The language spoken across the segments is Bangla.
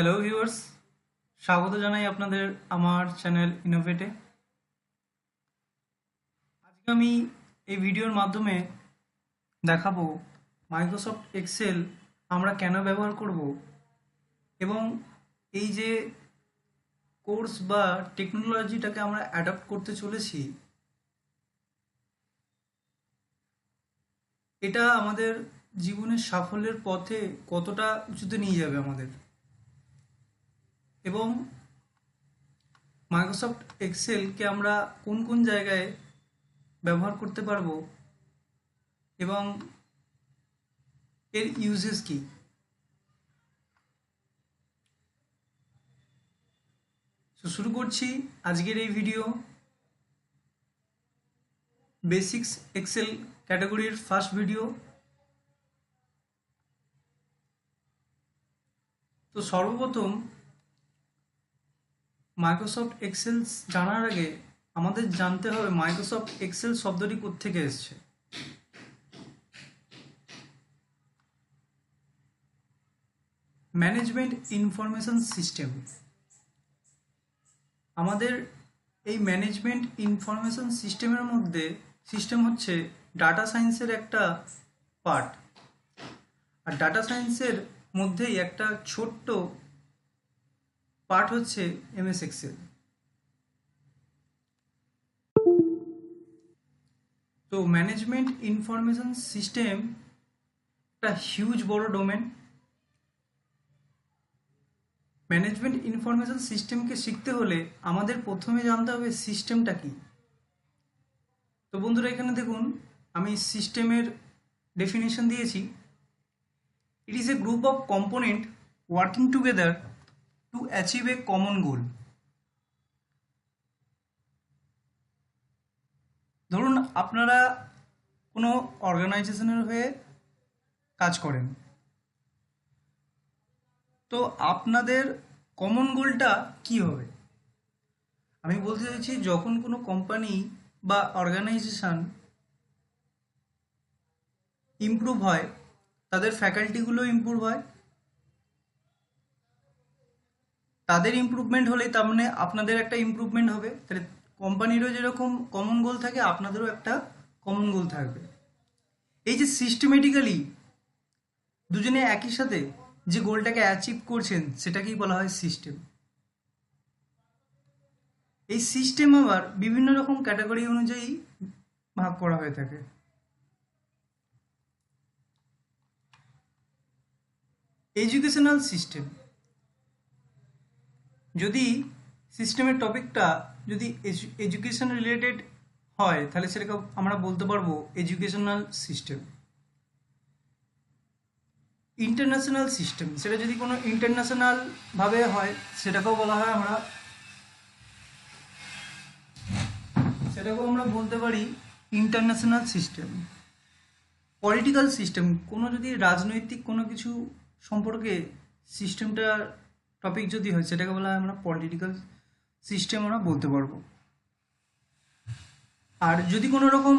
হ্যালো ভিউয়ার্স, স্বাগত জানাই আপনাদের আমার চ্যানেল ইনোভেটে। আজকে আমি এই ভিডিওর মাধ্যমে দেখাবো মাইক্রোসফট এক্সেল আমরা কেন ব্যবহার করব এবং এই যে কোর্স বা টেকনোলজিটাকে আমরা অ্যাডাপ্ট করতে চলেছি, এটা আমাদের জীবনের সাফল্যের পথে কতটা উঁচুতে নিয়ে যাবে আমাদের, এবং মাইক্রোসফট এক্সেলকে আমরা কোন কোন জায়গায় ব্যবহার করতে পারবো এবং এর ইউজেস কি। তো শুরু করছি আজকের এই ভিডিও বেসিক্স এক্সেল ক্যাটাগরির ফার্স্ট ভিডিও। তো সর্বপ্রথম মাইক্রোসফট এক্সেল জানার আগে আমাদের জানতে হবে মাইক্রোসফট এক্সেল শব্দটি কোত্থেকে এসেছে। Management information system. আমাদের এই ম্যানেজমেন্ট ইনফরমেশন সিস্টেমের মধ্যে সিস্টেম হচ্ছে ডাটা সায়েন্সের একটা পার্ট, আর ডাটা সায়েন্সের মধ্যেই একটা ছোট্ট পার্ট হচ্ছে এমএস এক্সেল। তো ম্যানেজমেন্ট ইনফরমেশন সিস্টেম একটা হিউজ বড় ডোমেন। ম্যানেজমেন্ট ইনফরমেশন সিস্টেমকে শিখতে হলে আমাদের প্রথমে জানতে হবে সিস্টেমটা কি। তো বন্ধুরা, এখানে দেখুন আমি সিস্টেমের ডেফিনেশন দিয়েছি। It is a group of component working together to achieve a common goal. ধরুন আপনারা কোনো অর্গানাইজেশনের হয়ে কাজ করেন, তো আপনাদের কমন গোলটা কি হবে? আমি বলতে চাইছি যখন কোনো কোম্পানি বা অর্গানাইজেশন ইমপ্রুভ হয়, তাদের ফ্যাকাল্টিগুলো ইমপ্রুভ হয়, তাদের ইমপ্রুভমেন্ট হলেই তার মানে আপনাদের একটা ইমপ্রুভমেন্ট হবে। তাহলে কোম্পানিরও যেরকম কমন গোল থাকে, আপনাদেরও একটা কমন গোল থাকবে। এই যে সিস্টেমেটিক্যালি দুজনে একই সাথে যে গোলটাকে অ্যাচিভ করছেন, সেটাকেই বলা হয় সিস্টেম। এই সিস্টেম আবার বিভিন্ন রকম ক্যাটাগরি অনুযায়ী ভাগ করা হয়ে থাকে। এডুকেশনাল সিস্টেম, যদি সিস্টেমের টপিকটা যদি এডুকেশন রিলেটেড হয়, তাহলে সেটাকে আমরা বলতে পারবো এডুকেশনাল সিস্টেম। ইন্টারন্যাশনাল সিস্টেম, সেটা যদি কোনো ইন্টারন্যাশনাল ভাবে হয়, সেটাকেও বলা হয় সেটাকেও আমরা বলতে পারি ইন্টারন্যাশনাল সিস্টেম। পলিটিক্যাল সিস্টেম, কোনো যদি রাজনৈতিক কোনো কিছু সম্পর্কে সিস্টেমটা টপিক যদি হয়, সেটাকে বলা হয় আমরা পলিটিক্যাল সিস্টেম আমরা বলতে পারবো। আর যদি কোনো রকম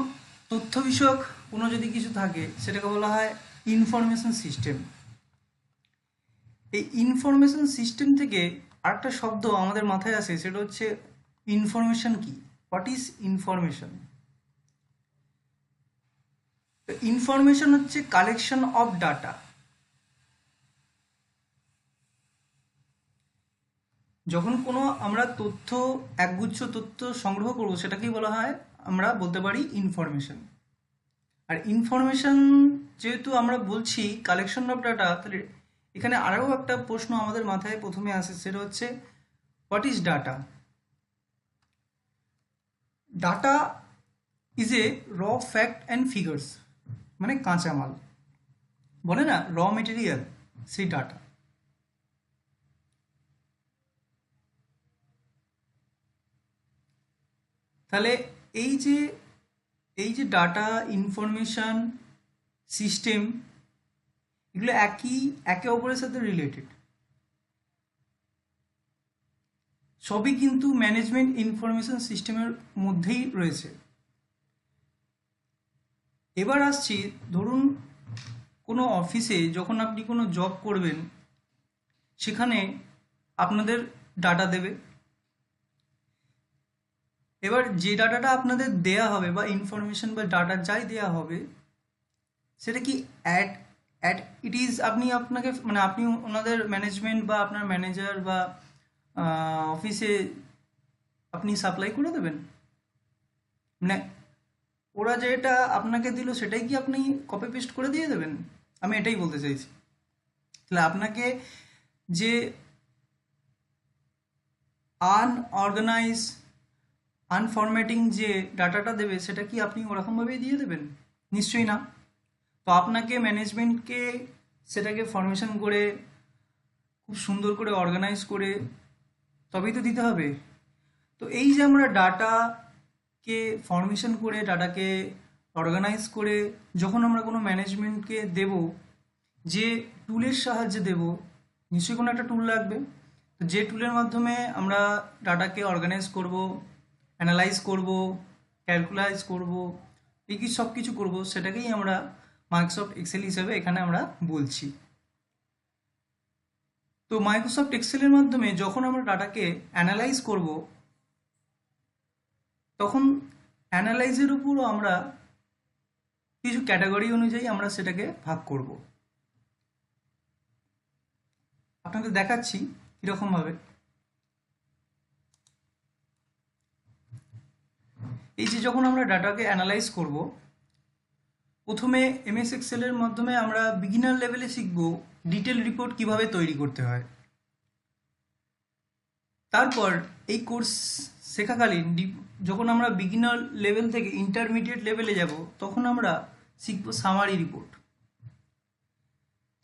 তথ্য বিষয়ক কোনো যদি কিছু থাকে, সেটাকে বলা হয় ইনফরমেশন সিস্টেম। এই ইনফরমেশন সিস্টেম থেকে আরেকটা শব্দ আমাদের মাথায় আসে, সেটা হচ্ছে ইনফরমেশন। কি, হোয়াট ইজ ইনফরমেশন? ইনফরমেশন হচ্ছে কালেকশন অফ ডাটা। যখন কোনো আমরা তথ্য, একগুচ্ছ তথ্য সংগ্রহ করব, সেটাকেই বলা হয়, আমরা বলতে পারি ইনফরমেশন। আর ইনফরমেশন যেহেতু আমরা বলছি কালেকশন অফ ডাটা, তাহলে এখানে আরও একটা প্রশ্ন আমাদের মাথায় প্রথমে আসে, সেটা হচ্ছে what is data? Data is a র ফ্যাক্ট অ্যান্ড ফিগার্স, মানে কাঁচামাল, বলে না র মেটেরিয়াল, সেই ডাটা। তাহলে এই যে এই যে ডাটা, ইনফরমেশন, সিস্টেম, এগুলো একে অপরের সাথে রিলেটেড। সবই কিন্তু ম্যানেজমেন্ট ইনফরমেশন সিস্টেমের মধ্যেই রয়েছে। এবার আসছি, ধরুন কোনো অফিসে যখন আপনি কোনো জব করবেন, সেখানে আপনাদের ডাটা দেবে। এবার যে ডাটাটা আপনাদের দেয়া হবে বা ইনফরমেশন বা ডাটা যাই দেয়া হবে, সেটা কি অ্যাট অ্যাট ইট ইজ আপনি আপনাকে মানে আপনি ওনাদের ম্যানেজমেন্ট বা আপনার ম্যানেজার বা অফিসে আপনি সাপ্লাই করে দেবেন, মানে ওরা যেটা আপনাকে দিল সেটাই কি আপনি কপি পেস্ট করে দিয়ে দেবেন? আমি এটাই বলতে চাইছি। তাহলে আপনাকে যে আনঅর্গানাইজ আনফরম্যাটিং যে ডাটাটা দেবে সেটা কি আপনি ওরকমভাবেই দিয়ে দেবেন? নিশ্চয়ই না। তো আপনাকে ম্যানেজমেন্টকে সেটাকে ফরমেশন করে খুব সুন্দর করে অর্গানাইজ করে তবেই তো দিতে হবে। তো এই যে আমরা ডাটাকে ফরমেশন করে ডাটাকে অর্গানাইজ করে যখন আমরা কোনো ম্যানেজমেন্টকে দেব, যে টুলের সাহায্যে দেব, নিশ্চয়ই কোনো একটা টুল লাগবে। তো যে টুলের মাধ্যমে আমরা ডাটাকে অর্গানাইজ করব, অ্যানালাইজ করব, ক্যালকুলাইজ করব, এই কি সব কিছু করবো, সেটাকেই আমরা মাইক্রোসফট এক্সেল হিসেবে এখানে আমরা বলছি। তো মাইক্রোসফট এক্সেলের মাধ্যমে যখন আমরা ডাটাকে অ্যানালাইজ করব, তখন অ্যানালাইজের উপরও আমরা কিছু ক্যাটাগরি অনুযায়ী আমরা সেটাকে ভাগ করব। আপনাদের দেখাচ্ছি কীরকমভাবে। এই যে যখন আমরা ডাটাকে অ্যানালাইজ করব, প্রথমে এমএস এক্সেলের মাধ্যমে আমরা বিগিনার লেভেলে শিখব ডিটেল রিপোর্ট কিভাবে তৈরি করতে হয়। তারপর এই কোর্স শেখাকালীন যখন আমরা বিগিনার লেভেল থেকে ইন্টারমিডিয়েট লেভেলে যাব, তখন আমরা শিখব সামারি রিপোর্ট।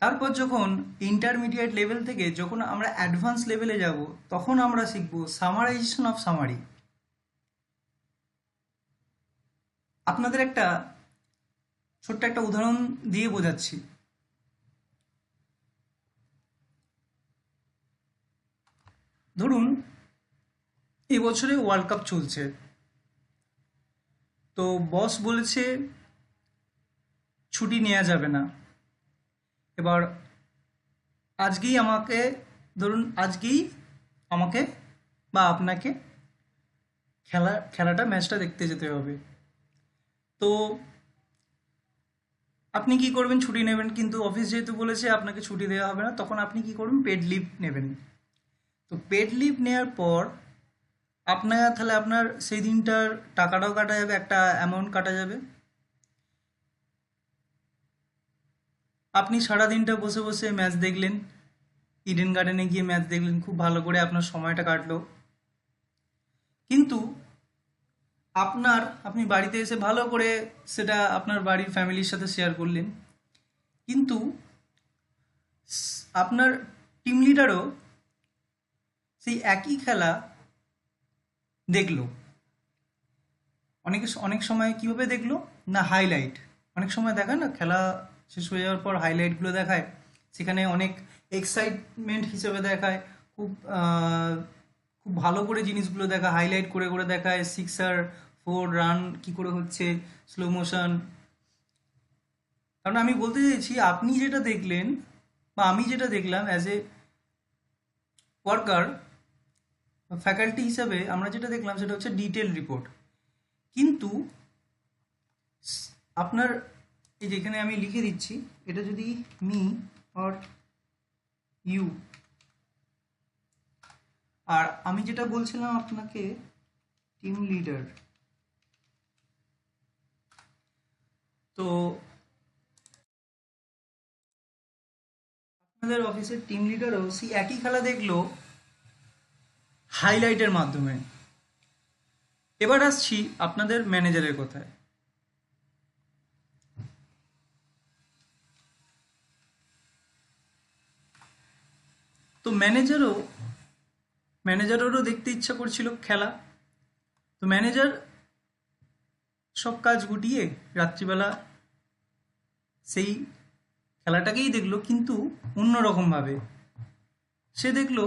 তারপর যখন ইন্টারমিডিয়েট লেভেল থেকে যখন আমরা অ্যাডভান্স লেভেলে যাব, তখন আমরা শিখব সামারাইজেশন অফ সামারি। আপনাদের একটা ছোট্ট একটা উদাহরণ দিয়ে বোঝাচ্ছি। ধরুন এবছরে ওয়ার্ল্ড কাপ চলছে, তো বস বলেছে ছুটি নেওয়া যাবে না। এবার আজকেই আমাকে বা আপনাকে খেলাটা ম্যাচটা দেখতে যেতে হবে। তো আপনি কি করবেন? ছুটি নেবেন, কিন্তু অফিস যেহেতু বলেছে আপনাকে ছুটি দেওয়া হবে না, তখন আপনি কি করবেন? পেড লিভ নেবেন। তো পেড লিভ নেওয়ার পর আপনার সেই দিনটার টাকাটাও কাটা যাবে, একটা অ্যামাউন্ট কাটা যাবে। আপনি সারা দিনটা বসে বসে ম্যাচ দেখলেন, ইডেন গার্ডেনে গিয়ে ম্যাচ দেখলেন, খুব ভালো করে আপনার সময়টা কাটলো। কিন্তু আপনি বাড়িতে এসে ভালো করে সেটা আপনার বাড়ির ফ্যামিলির সাথে শেয়ার করলেন, কিন্তু আপনার টিম লিডারও সেই একই খেলা দেখলো। অনেক সময় কীভাবে দেখলো না, হাইলাইট। অনেক সময় দেখায় না, খেলা শেষ হয়ে যাওয়ার পর হাইলাইটগুলো দেখায়, সেখানে অনেক এক্সাইটমেন্ট হিসেবে দেখায়, খুব ভালো করে জিনিসগুলো দেখা, হাইলাইট করে করে দেখায়, 6 আর 4 রান কী করে হচ্ছে, স্লো মোশন। কারণ আমি বলতে চাইছি, আপনি যেটা দেখলেন বা আমি যেটা দেখলাম অ্যাজ এ ওয়ার্কার ফ্যাকাল্টি হিসাবে, আমরা যেটা দেখলাম সেটা হচ্ছে ডিটেল রিপোর্ট। কিন্তু আপনার এই যেখানে আমি লিখে দিচ্ছি, এটা যদি মি অর ইউ, আর আমি যেটা বলছিলাম আপনাকে টিম লিডার, তো আপনাদের অফিসের টিম লিডারও সেই একই খেলা দেখলো হাইলাইটের মাধ্যমে। এবার আসছি আপনাদের ম্যানেজারের কথায়। তো ম্যানেজারেরও দেখতে ইচ্ছা করছিল খেলা। তো ম্যানেজার সব কাজ গুটিয়ে রাত্রিবেলা সেই খেলাটাকেই দেখলো, কিন্তু অন্যরকমভাবে। সে দেখলো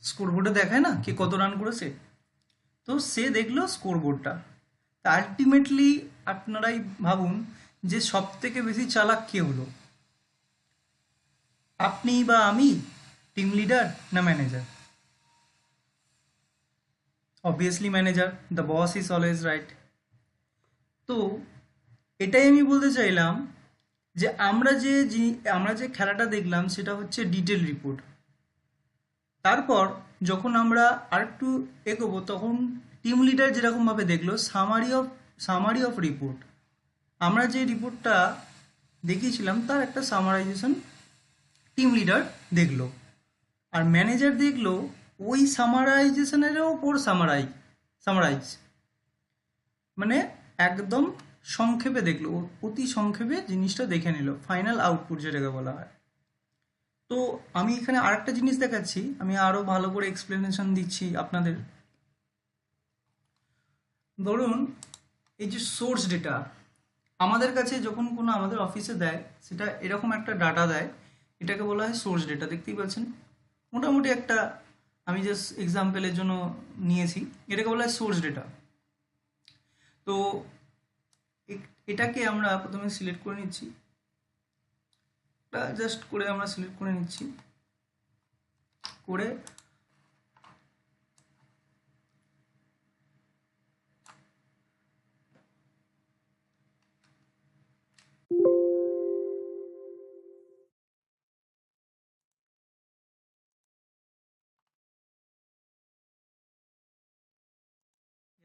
স্কোরবোর্ডে দেখায় না কে কত রান করেছে, তো সে দেখলো স্কোরবোর্ডটা। তা আলটিমেটলি আপনারাই ভাবুন যে সব থেকে বেশি চালাক কে হলো। আপনি বা আমি, টিম লিডার না manager? Obviously manager, the boss is always right. তো এটাই আমি বলতে চাইলাম যে আমরা যে খেলাটা দেখলাম সেটা হচ্ছে ডিটেল রিপোর্ট। তারপর যখন আমরা আরেকটু এগোবো তখন টিম লিডার যেরকমভাবে দেখলো সামারি অফ রিপোর্ট। আমরা যে রিপোর্টটা দেখিয়েছিলাম তার একটা সামারাইজেশন টিম লিডার দেখলো, আর ম্যানেজার দেখলো ওই সামারাইজেশনেরও ওপর সামারাইজ, মানে একদম সংক্ষেপে দেখলো, অতি সংক্ষেপে জিনিসটা দেখে নিল, ফাইনাল আউটপুট যেটাকে বলা হয়। তো আমি এখানে আরেকটা জিনিস দেখাচ্ছি, আমি আরো ভালো করে এক্সপ্লেনেশন দিচ্ছি আপনাদের। ধরুন এই যে সোর্স ডেটা আমাদের কাছে যখন কোনো আমাদের অফিসে দেয়, সেটা এরকম একটা ডাটা দেয়, এটাকে বলা হয় সোর্স ডেটা। দেখতেই পাচ্ছেন মোটামুটি একটা, আমি জাস্ট এক্সাম্পলের জন্য নিয়েছি, এটাকে বলা হয় সোর্স ডেটা। তো এটাকে আমরা প্রথমে সিলেক্ট করে নিচ্ছি, জাস্ট করে আমরা সিলেক্ট করে নিচ্ছি, করে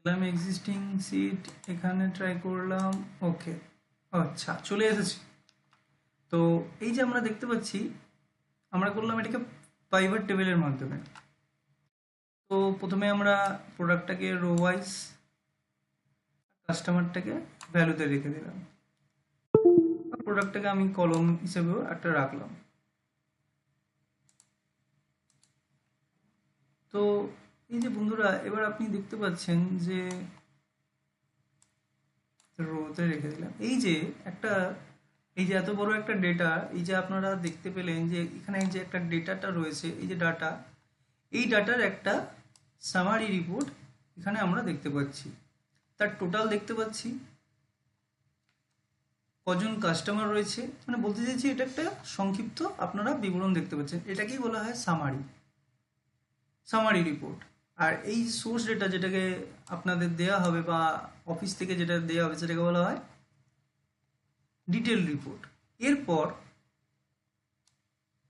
গেলাম এক্সিস্টিং সিট, এখানে ট্রাই করলাম, ওকে, আচ্ছা চলে এসেছি। তো এই যে আমরা দেখতে পাচ্ছি, আমরা করলাম এটাকে পাইভট টেবিলের মাধ্যমে। তো প্রথমে আমরা প্রোডাক্টটাকে রো ওয়াইজ, কাস্টমারটাকে ভ্যালুতে রেখে দিলাম, প্রোডাক্টটাকে আমি কলম হিসেবেও একটা রাখলাম। তো এই যে বন্ধুরা, এবার আপনি দেখতে পাচ্ছেন যে রোতে রেখে দিলাম। এই যে এত বড় একটা ডেটা, এই যে আপনারা দেখতে পেলেন যে এখানে যে একটা ডেটাটা রয়েছে, এই যে ডাটা, এই ডাটার একটা সামারি রিপোর্ট এখানে আমরা দেখতে পাচ্ছি। তার টোটাল দেখতে পাচ্ছি, কজন কাস্টমার রয়েছে, মানে বলতে চাইছি এটা একটা সংক্ষিপ্ত আপনারা বিবরণ দেখতে পাচ্ছেন। এটাকেই বলা হয় সামারি রিপোর্ট। আর এই সোর্স ডেটা যেটাকে আপনাদের দেয়া হবে বা অফিস থেকে যেটা দেওয়া হবে সেটাকে বলা হয় ডিটেল রিপোর্ট। এরপর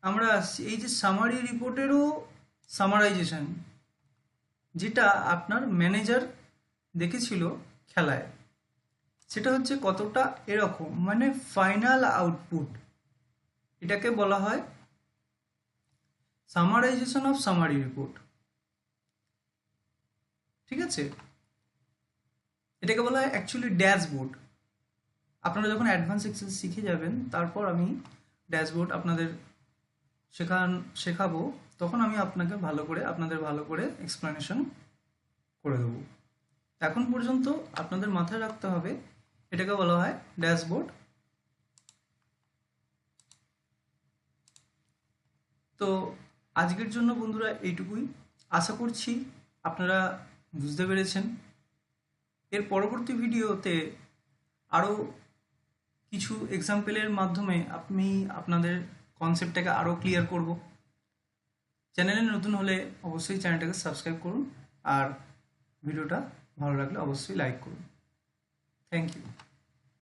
আমরা আসছি এই যে সামারি রিপোর্টেরও সামারাইজেশন, যেটা আপনার ম্যানেজার দেখেছিল খেলায়, সেটা হচ্ছে কতটা এরকম, মানে ফাইনাল আউটপুট। এটাকে বলা হয় সামারাইজেশন অফ সামারি রিপোর্ট। ঠিক আছে, এটাকে বলা হয় অ্যাকচুয়ালি ড্যাশবোর্ড। আপনারা যখন অ্যাডভান্স এক্সেল শিখে যাবেন, তারপর আমি ড্যাশবোর্ড আপনাদের শেখাবো, তখন আমি আপনাদের ভালো করে এক্সপ্লেনেশন করে দেবো। এখন পর্যন্ত আপনাদের মাথায় রাখতে হবে এটাকে বলা হয় ড্যাশবোর্ড। তো আজকের জন্য বন্ধুরা এইটুকুই, আশা করছি আপনারা বুঝতে পেরেছেন। এর পরবর্তী ভিডিওতে আরও কিছু এক্সাম্পলের মাধ্যমে আমি আপনাদের কনসেপ্টটাকে আরও ক্লিয়ার করব। চ্যানেলে নতুন হলে অবশ্যই চ্যানেলটাকে সাবস্ক্রাইব করুন, আর ভিডিওটা ভালো লাগলে অবশ্যই লাইক করুন। Thank you.